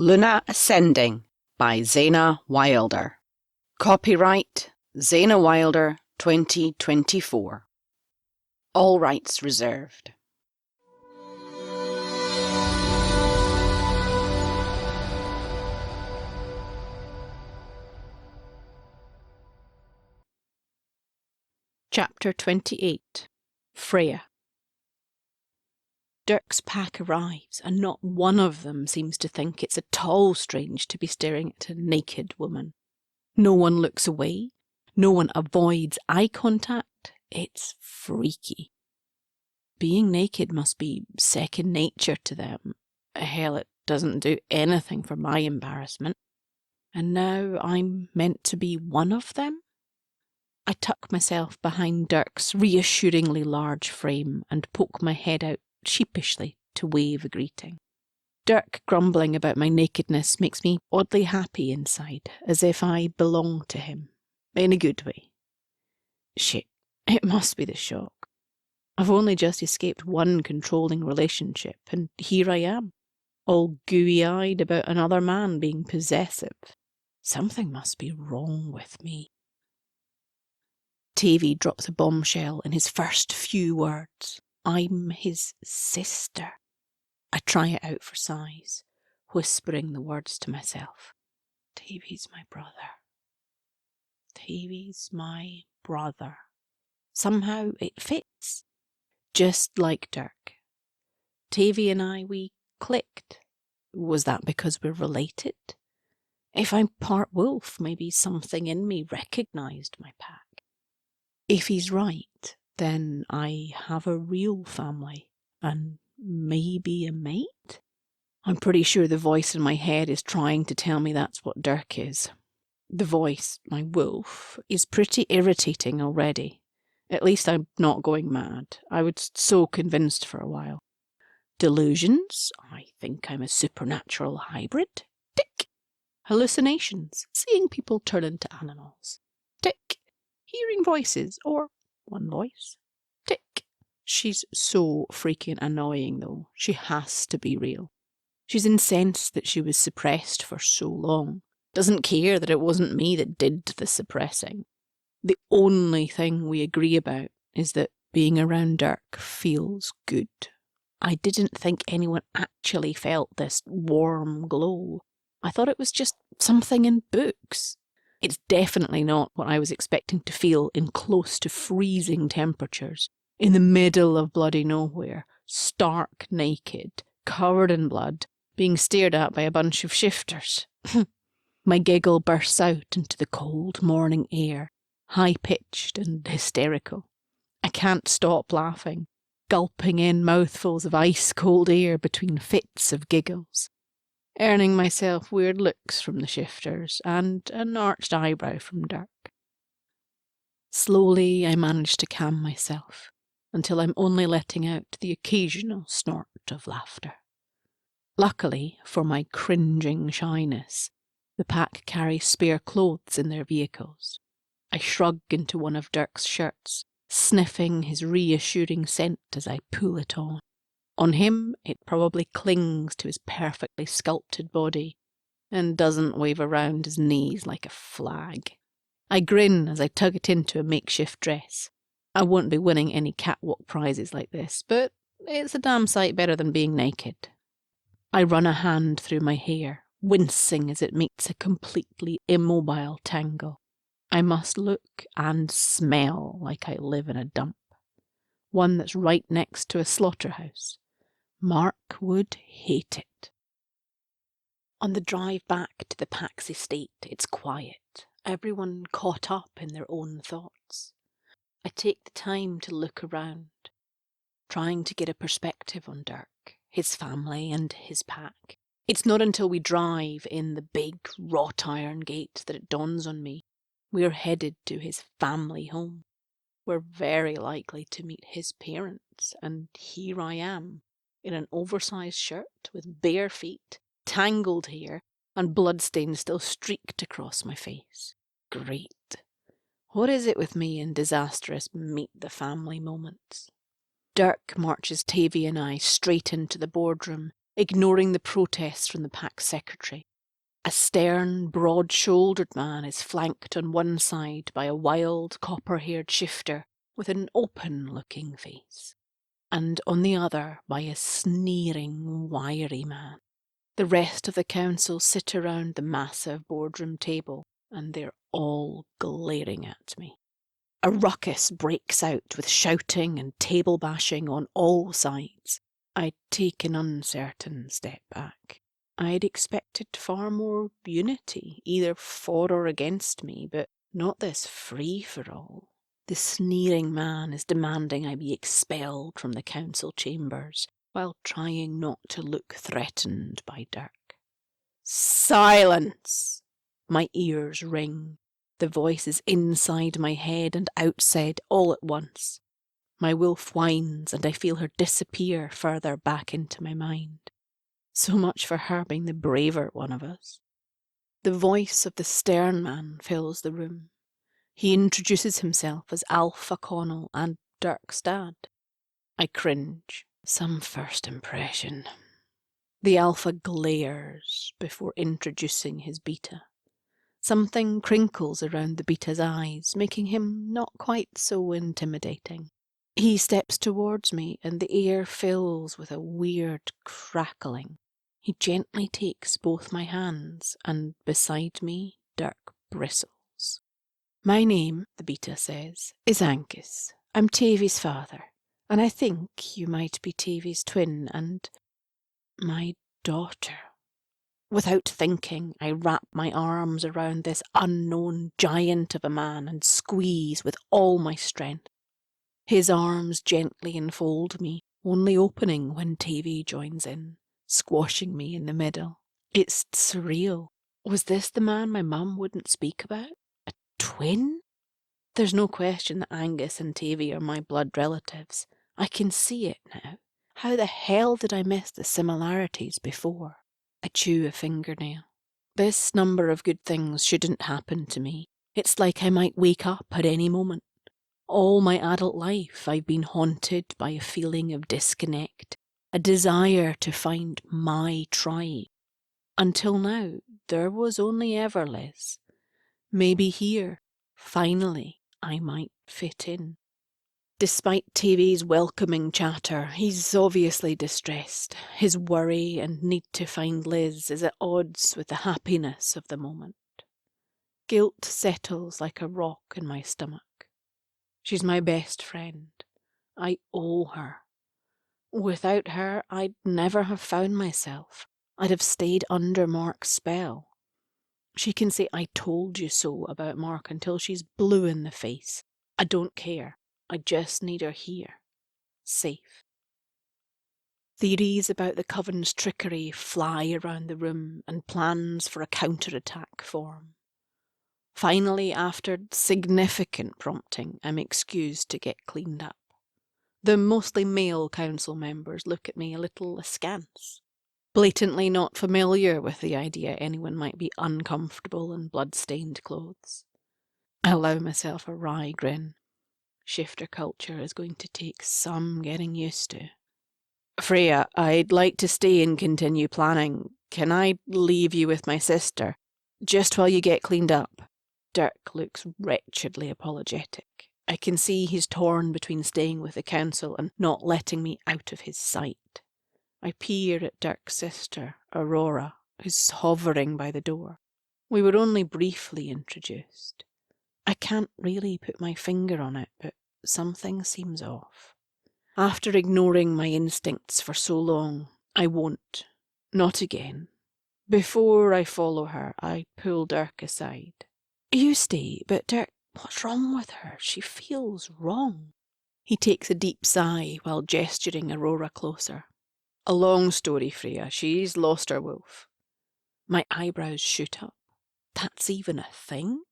Luna Ascending by Zaina Wilder. Copyright Zaina Wilder 2024. All rights reserved. Chapter 28. Freya. Dirk's pack arrives, and not one of them seems to think it's at all strange to be staring at a naked woman. No one looks away. No one avoids eye contact. It's freaky. Being naked must be second nature to them. Hell, it doesn't do anything for my embarrassment. And now I'm meant to be one of them? I tuck myself behind Dirk's reassuringly large frame and poke my head out sheepishly to wave a greeting. Dirk grumbling about my nakedness makes me oddly happy inside, as if I belong to him, in a good way. Shit, it must be the shock. I've only just escaped one controlling relationship, and here I am, all gooey-eyed about another man being possessive. Something must be wrong with me. Tavy drops a bombshell in his first few words. I'm his sister. I try it out for size, whispering the words to myself. Tavy's my brother. Tavy's my brother. Somehow it fits. Just like Dirk. Tavy and I, we clicked. Was that because we're related? If I'm part wolf, maybe something in me recognised my pack. If he's right, then I have a real family, and maybe a mate? I'm pretty sure the voice in my head is trying to tell me that's what Dirk is. The voice, my wolf, is pretty irritating already. At least I'm not going mad. I was so convinced for a while. Delusions? I think I'm a supernatural hybrid. Tick. Hallucinations? Seeing people turn into animals. Tick. Hearing voices, or one voice. Tick. She's so freaking annoying, though. She has to be real. She's incensed that she was suppressed for so long. Doesn't care that it wasn't me that did the suppressing. The only thing we agree about is that being around Dirk feels good. I didn't think anyone actually felt this warm glow. I thought it was just something in books. It's definitely not what I was expecting to feel in close to freezing temperatures, in the middle of bloody nowhere, stark naked, covered in blood, being stared at by a bunch of shifters. My giggle bursts out into the cold morning air, high-pitched and hysterical. I can't stop laughing, gulping in mouthfuls of ice-cold air between fits of giggles, earning myself weird looks from the shifters and an arched eyebrow from Dirk. Slowly I manage to calm myself, until I'm only letting out the occasional snort of laughter. Luckily, for my cringing shyness, the pack carry spare clothes in their vehicles. I shrug into one of Dirk's shirts, sniffing his reassuring scent as I pull it on. On him, it probably clings to his perfectly sculpted body and doesn't wave around his knees like a flag. I grin as I tug it into a makeshift dress. I won't be winning any catwalk prizes like this, but it's a damn sight better than being naked. I run a hand through my hair, wincing as it meets a completely immobile tangle. I must look and smell like I live in a dump. One that's right next to a slaughterhouse. Mark would hate it. On the drive back to the pack's estate, it's quiet, everyone caught up in their own thoughts. I take the time to look around, trying to get a perspective on Dirk, his family and his pack. It's not until we drive in the big wrought iron gate that it dawns on me. We're headed to his family home. We're very likely to meet his parents, and here I am, in an oversized shirt with bare feet, tangled hair, and bloodstains still streaked across my face. Great. What is it with me and disastrous meet-the-family moments? Dirk marches Tavy and I straight into the boardroom, ignoring the protests from the pack secretary. A stern, broad-shouldered man is flanked on one side by a wild, copper-haired shifter with an open-looking face, and on the other by a sneering, wiry man. The rest of the council sit around the massive boardroom table, and they're all glaring at me. A ruckus breaks out with shouting and table bashing on all sides. I take an uncertain step back. I'd expected far more unity, either for or against me, but not this free-for-all. The sneering man is demanding I be expelled from the council chambers, while trying not to look threatened by Dirk. Silence! My ears ring. The voice is inside my head and outside all at once. My wolf whines, and I feel her disappear further back into my mind. So much for her being the braver one of us. The voice of the stern man fills the room. He introduces himself as Alpha Connell and Dirk's dad. I cringe. Some first impression. The Alpha glares before introducing his beta. Something crinkles around the beta's eyes, making him not quite so intimidating. He steps towards me, and the air fills with a weird crackling. He gently takes both my hands, and beside me, Dirk bristles. My name, the beta says, is Angus. I'm Tavy's father, and I think you might be Tavy's twin and my daughter. Without thinking, I wrap my arms around this unknown giant of a man and squeeze with all my strength. His arms gently enfold me, only opening when Tavy joins in, squashing me in the middle. It's surreal. Was this the man my mum wouldn't speak about? A twin? There's no question that Angus and Tavy are my blood relatives. I can see it now. How the hell did I miss the similarities before? I chew a fingernail. This number of good things shouldn't happen to me. It's like I might wake up at any moment. All my adult life I've been haunted by a feeling of disconnect, a desire to find my tribe. Until now, there was only ever Liz. Maybe here, finally, I might fit in. Despite Tavy's welcoming chatter, he's obviously distressed. His worry and need to find Liz is at odds with the happiness of the moment. Guilt settles like a rock in my stomach. She's my best friend. I owe her. Without her, I'd never have found myself. I'd have stayed under Mark's spell. She can say I told you so about Mark until she's blue in the face. I don't care. I just need her here. Safe. Theories about the Coven's trickery fly around the room, and plans for a counterattack form. Finally, after significant prompting, I'm excused to get cleaned up. The mostly male council members look at me a little askance, blatantly not familiar with the idea anyone might be uncomfortable in blood-stained clothes. I allow myself a wry grin. Shifter culture is going to take some getting used to. Freya, I'd like to stay and continue planning. Can I leave you with my sister? Just while you get cleaned up. Dirk looks wretchedly apologetic. I can see he's torn between staying with the council and not letting me out of his sight. I peer at Dirk's sister, Aurora, who's hovering by the door. We were only briefly introduced. I can't really put my finger on it, but something seems off. After ignoring my instincts for so long, I won't. Not again. Before I follow her, I pull Dirk aside. You stay, but Dirk, what's wrong with her? She feels wrong. He takes a deep sigh while gesturing Aurora closer. A long story, Freya. She's lost her wolf. My eyebrows shoot up. That's even a thing?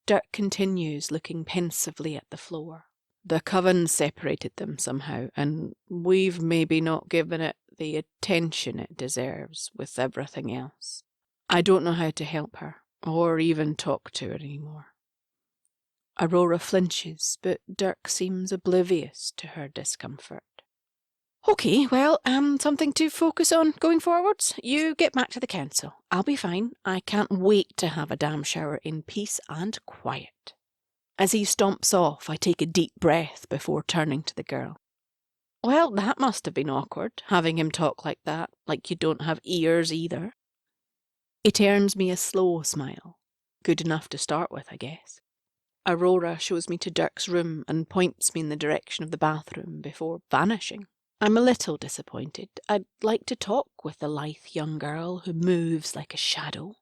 Dirk continues, looking pensively at the floor. The Coven separated them somehow, and we've maybe not given it the attention it deserves with everything else. I don't know how to help her, or even talk to her anymore. Aurora flinches, but Dirk seems oblivious to her discomfort. Okay, well, something to focus on going forwards. You get back to the council. I'll be fine. I can't wait to have a damn shower in peace and quiet. As he stomps off, I take a deep breath before turning to the girl. Well, that must have been awkward, having him talk like that, like you don't have ears either. It earns me a slow smile. Good enough to start with, I guess. Aurora shows me to Dirk's room and points me in the direction of the bathroom before vanishing. I'm a little disappointed. I'd like to talk with the lithe young girl who moves like a shadow.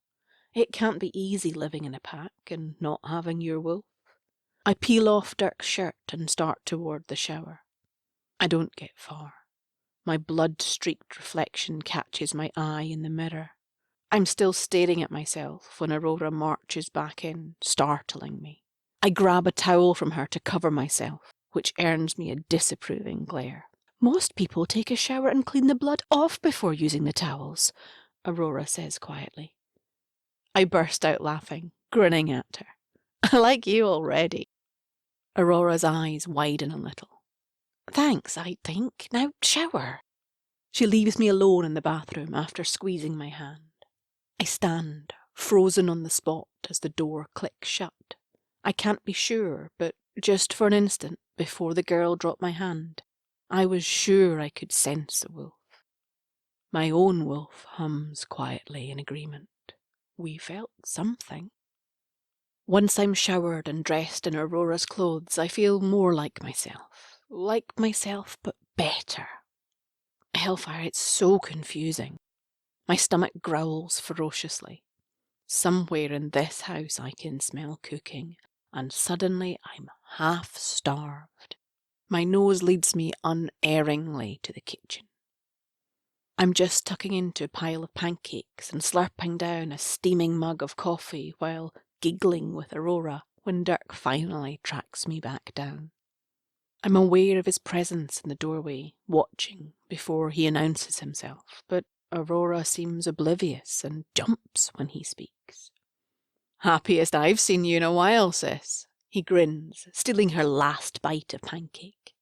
It can't be easy living in a pack and not having your wolf. I peel off Dirk's shirt and start toward the shower. I don't get far. My blood-streaked reflection catches my eye in the mirror. I'm still staring at myself when Aurora marches back in, startling me. I grab a towel from her to cover myself, which earns me a disapproving glare. Most people take a shower and clean the blood off before using the towels, Aurora says quietly. I burst out laughing, grinning at her. I like you already. Aurora's eyes widen a little. Thanks, I think. Now shower. She leaves me alone in the bathroom after squeezing my hand. I stand, frozen on the spot as the door clicks shut. I can't be sure, but just for an instant, before the girl dropped my hand, I was sure I could sense a wolf. My own wolf hums quietly in agreement. We felt something. Once I'm showered and dressed in Aurora's clothes, I feel more like myself. Like myself, but better. Hellfire, it's so confusing. My stomach growls ferociously. Somewhere in this house I can smell cooking, and suddenly I'm half starved. My nose leads me unerringly to the kitchen. I'm just tucking into a pile of pancakes and slurping down a steaming mug of coffee while giggling with Aurora when Dirk finally tracks me back down. I'm aware of his presence in the doorway, watching before he announces himself, but Aurora seems oblivious and jumps when he speaks. Happiest I've seen you in a while, sis. He grins, stealing her last bite of pancake.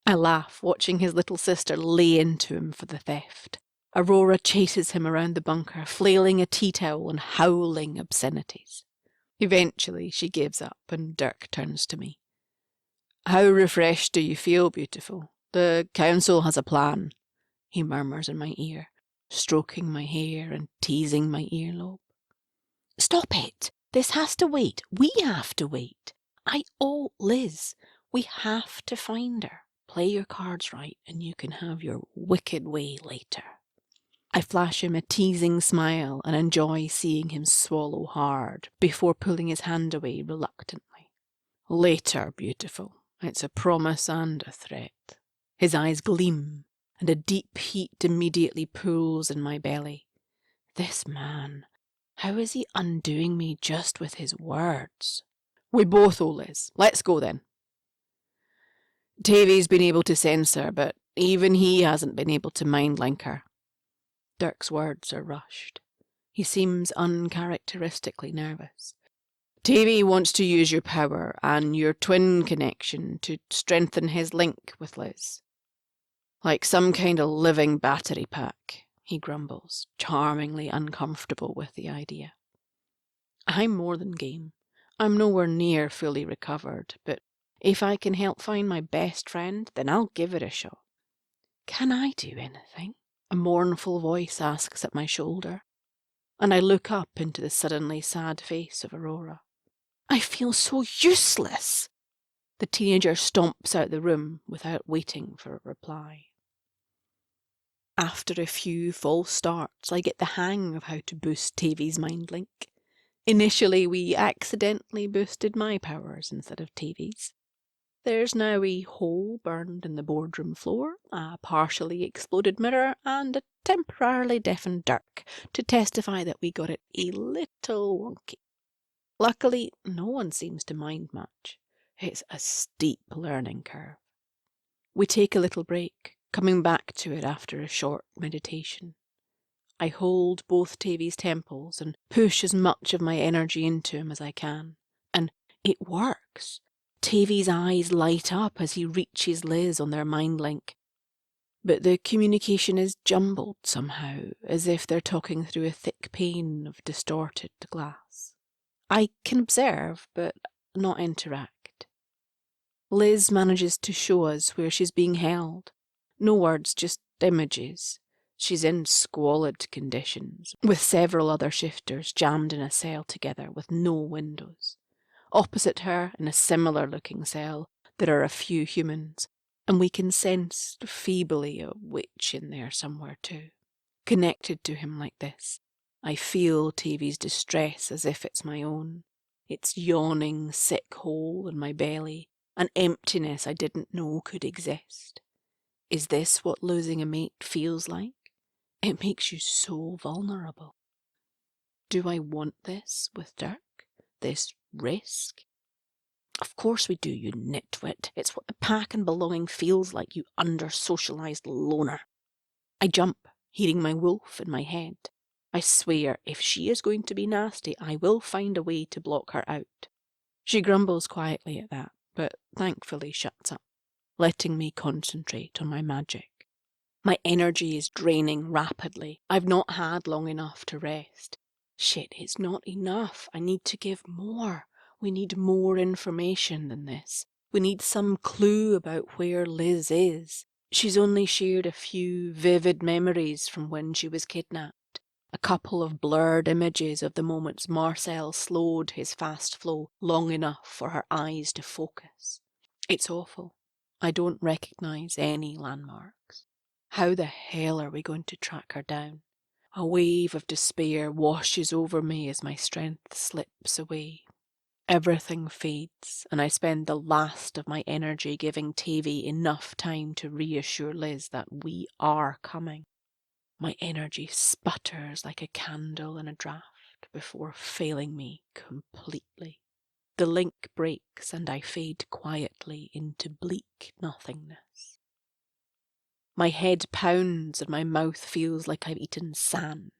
I laugh, watching his little sister lay into him for the theft. Aurora chases him around the bunker, flailing a tea towel and howling obscenities. Eventually she gives up and Dirk turns to me. How refreshed do you feel, beautiful? The council has a plan, he murmurs in my ear, stroking my hair and teasing my earlobe. Stop it! This has to wait. We have to wait. I owe Liz. We have to find her. Play your cards right and you can have your wicked way later. I flash him a teasing smile and enjoy seeing him swallow hard before pulling his hand away reluctantly. Later, beautiful. It's a promise and a threat. His eyes gleam, and a deep heat immediately pools in my belly. This man, how is he undoing me just with his words? We both owe Liz. Let's go then. Tavy's been able to sense her, but even he hasn't been able to mind-link her. Dirk's words are rushed. He seems uncharacteristically nervous. Tavy wants to use your power and your twin connection to strengthen his link with Liz. Like some kind of living battery pack, he grumbles, charmingly uncomfortable with the idea. I'm more than game. I'm nowhere near fully recovered, but if I can help find my best friend, then I'll give it a shot. Can I do anything? A mournful voice asks at my shoulder, and I look up into the suddenly sad face of Aurora. I feel so useless! The teenager stomps out the room without waiting for a reply. After a few false starts, I get the hang of how to boost Tavy's mind link. Initially, we accidentally boosted my powers instead of Tavy's. There's now a hole burned in the boardroom floor, a partially exploded mirror, and a temporarily deafened Dirk to testify that we got it a little wonky. Luckily, no one seems to mind much. It's a steep learning curve. We take a little break, coming back to it after a short meditation. I hold both Tavy's temples and push as much of my energy into him as I can. And it works. Tavy's eyes light up as he reaches Liz on their mind link. but the communication is jumbled somehow, as if they're talking through a thick pane of distorted glass. I can observe, but not interact. Liz manages to show us where she's being held. No words, just images. She's in squalid conditions, with several other shifters jammed in a cell together with no windows. Opposite her, in a similar-looking cell, there are a few humans, and we can sense feebly a witch in there somewhere too. Connected to him like this, I feel TV's distress as if it's my own. Its yawning, sick hole in my belly, an emptiness I didn't know could exist. Is this what losing a mate feels like? It makes you so vulnerable. Do I want this with Dirk? This risk? Of course we do, you nitwit. It's what the pack and belonging feels like, you under-socialised loner. I jump, hearing my wolf in my head. I swear, if she is going to be nasty, I will find a way to block her out. She grumbles quietly at that, but thankfully shuts up, letting me concentrate on my magic. My energy is draining rapidly. I've not had long enough to rest. Shit, it's not enough. I need to give more. We need more information than this. We need some clue about where Liz is. She's only shared a few vivid memories from when she was kidnapped. A couple of blurred images of the moments Marcel slowed his fast flow long enough for her eyes to focus. It's awful. I don't recognise any landmarks. How the hell are we going to track her down? A wave of despair washes over me as my strength slips away. Everything fades, and I spend the last of my energy giving Tavy enough time to reassure Liz that we are coming. My energy sputters like a candle in a draught before failing me completely. The link breaks and I fade quietly into bleak nothingness. My head pounds and my mouth feels like I've eaten sand.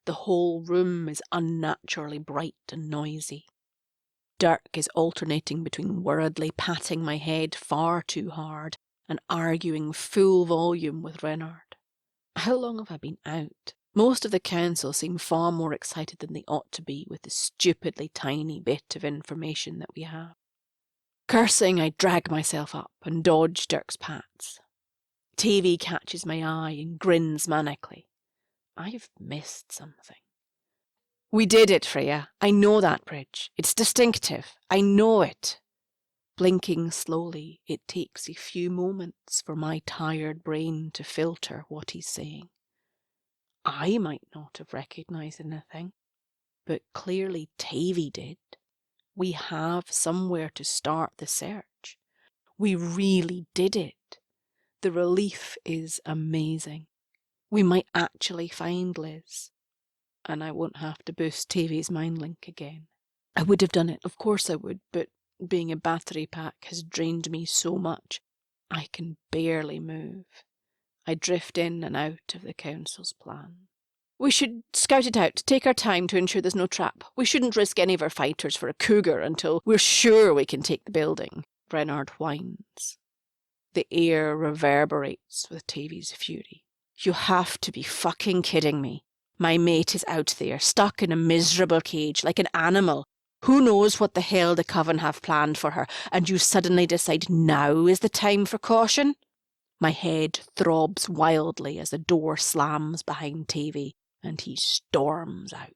The whole room is unnaturally bright and noisy. Dirk is alternating between worriedly patting my head far too hard and arguing full volume with Renard. How long have I been out? Most of the council seem far more excited than they ought to be with the stupidly tiny bit of information that we have. Cursing, I drag myself up and dodge Dirk's pats. Tavy catches my eye and grins manically. I've missed something. We did it, Freya. I know that bridge. It's distinctive. I know it. Blinking slowly, it takes a few moments for my tired brain to filter what he's saying. I might not have recognised anything, but clearly Tavy did. We have somewhere to start the search. We really did it. The relief is amazing. We might actually find Liz, and I won't have to boost Tavy's mind link again. I would have done it, of course I would, but being a battery pack has drained me so much, I can barely move. I drift in and out of the council's plan. We should scout it out, take our time to ensure there's no trap. We shouldn't risk any of our fighters for a cougar until we're sure we can take the building, Renard whines. The air reverberates with Tavy's fury. You have to be fucking kidding me. My mate is out there, stuck in a miserable cage, like an animal. Who knows what the hell the Coven have planned for her, and you suddenly decide now is the time for caution? My head throbs wildly as the door slams behind Tavy, and he storms out.